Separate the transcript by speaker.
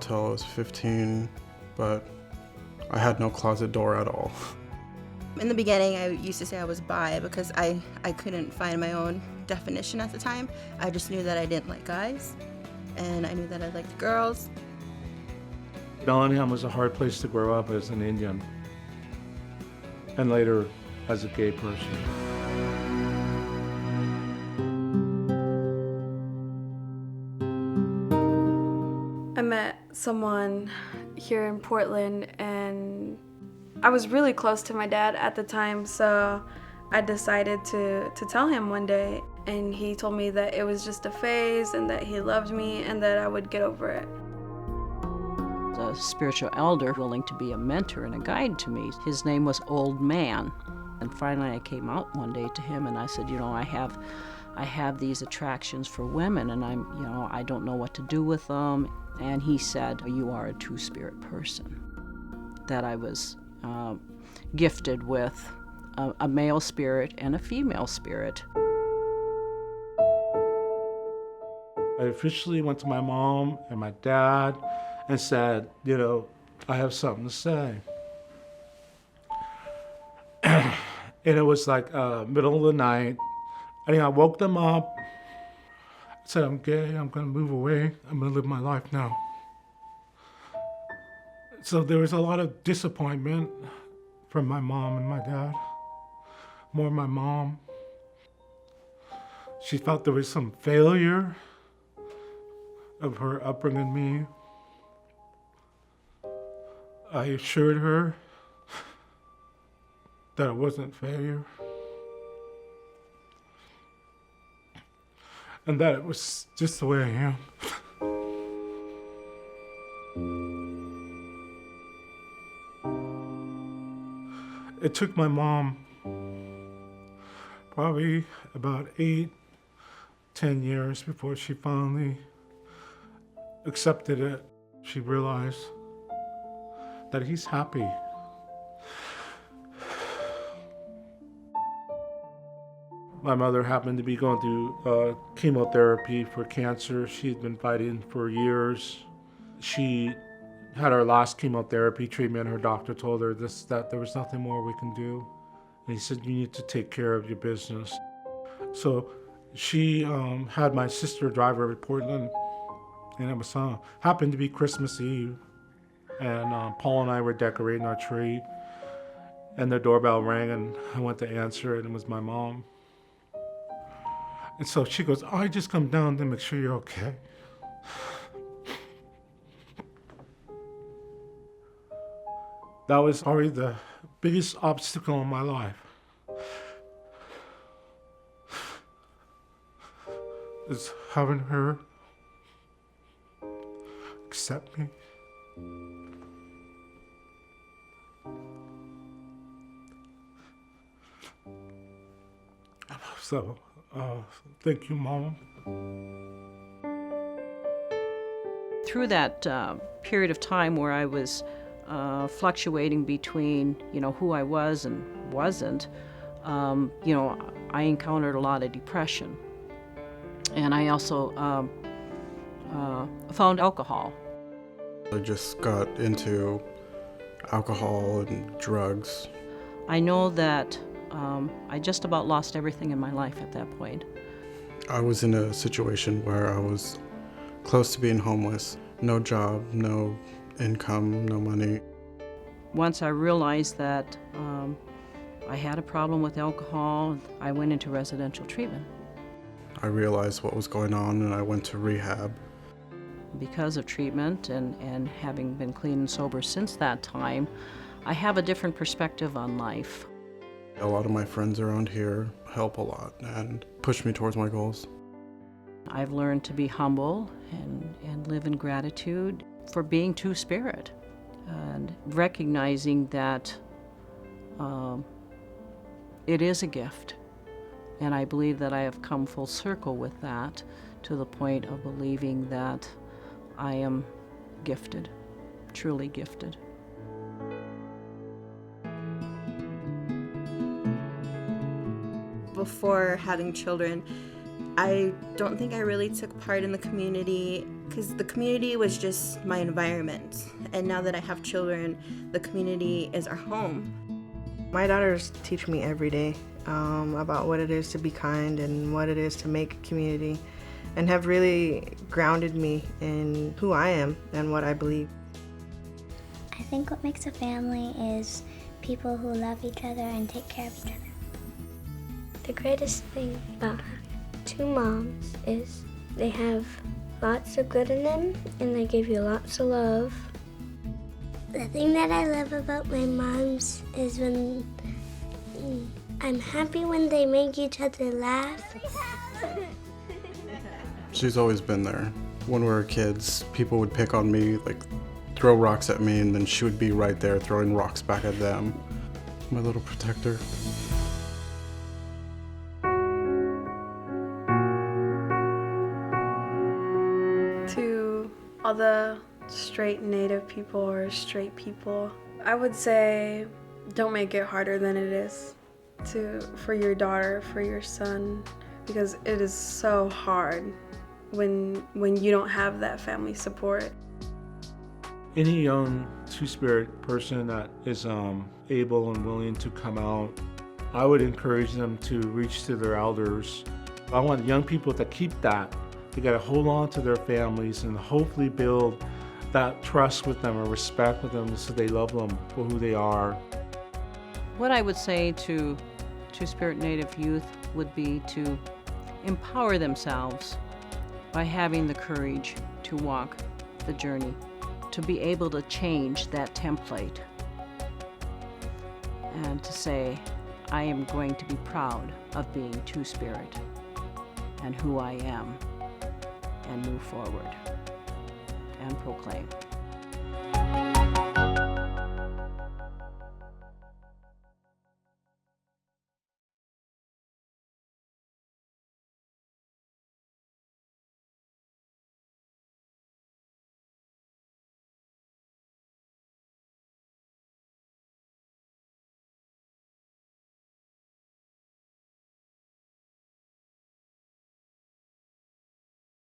Speaker 1: out till I was 15, but I had no closet door at all.
Speaker 2: In the beginning, I used to say I was bi because I couldn't find my own definition at the time. I just knew that I didn't like guys, and I knew that I liked girls.
Speaker 3: Bellingham was a hard place to grow up as an Indian, and later as a gay person.
Speaker 4: I met someone here in Portland, and I was really close to my dad at the time, so I decided to tell him one day, and he told me that it was just a phase and that he loved me and that I would get over it.
Speaker 5: A spiritual elder willing to be a mentor and a guide to me. His name was Old Man. And finally I came out one day to him and I said, I have these attractions for women and I don't know what to do with them. And he said, you are a two-spirit person. That I was gifted with a male spirit and a female spirit.
Speaker 3: I officially went to my mom and my dad and said, I have something to say. And it was like middle of the night. I woke them up. I said, I'm gay, I'm gonna move away. I'm gonna live my life now. So there was a lot of disappointment from my mom and my dad. More my mom. She felt there was some failure of her upbringing me. I assured her that it wasn't failure. And that it was just the way I am. It took my mom probably about 8-10 years before she finally accepted it. She realized that he's happy. My mother happened to be going through chemotherapy for cancer. She'd been fighting for years. She had her last chemotherapy treatment. Her doctor told her that there was nothing more we can do. And he said, you need to take care of your business. So she had my sister drive her to Portland. And it was happened to be Christmas Eve. And Paul and I were decorating our tree. And the doorbell rang and I went to answer it and it was my mom. And so she goes, I just come down to make sure you're okay. That was already the biggest obstacle in my life. Is having her accept me. So, thank you, Mom.
Speaker 5: Through that period of time where I was fluctuating between, who I was and wasn't, I encountered a lot of depression. And I also found alcohol.
Speaker 1: I just got into alcohol and drugs.
Speaker 5: I know that I just about lost everything in my life at that point.
Speaker 1: I was in a situation where I was close to being homeless. No job, no income, no money.
Speaker 5: Once I realized that I had a problem with alcohol, I went into residential treatment.
Speaker 1: I realized what was going on and I went to rehab.
Speaker 5: Because of treatment and having been clean and sober since that time, I have a different perspective on life.
Speaker 1: A lot of my friends around here help a lot and push me towards my goals.
Speaker 5: I've learned to be humble and live in gratitude for being two-spirit and recognizing that it is a gift. And I believe that I have come full circle with that to the point of believing that I am gifted, truly gifted.
Speaker 2: Before having children, I don't think I really took part in the community because the community was just my environment. And now that I have children, the community is our home.
Speaker 6: My daughters teach me every day about what it is to be kind and what it is to make a community, and have really grounded me in who I am and what I believe.
Speaker 7: I think what makes a family is people who love each other and take care of each other.
Speaker 8: The greatest thing about two moms is they have lots of good in them and they give you lots of love.
Speaker 7: The thing that I love about my moms is when I'm happy when they make each other laugh.
Speaker 1: She's always been there. When we were kids, people would pick on me, like throw rocks at me, and then she would be right there throwing rocks back at them. My little protector.
Speaker 4: To all the straight Native people or straight people, I would say don't make it harder than it is for your daughter, for your son, because it is so hard when you don't have that family support.
Speaker 3: Any young Two-Spirit person that is able and willing to come out, I would encourage them to reach to their elders. I want young people to keep that. They got to hold on to their families and hopefully build that trust with them or respect with them so they love them for who they are.
Speaker 5: What I would say to Two-Spirit Native youth would be to empower themselves by having the courage to walk the journey, to be able to change that template and to say, I am going to be proud of being Two-Spirit and who I am, and move forward and proclaim.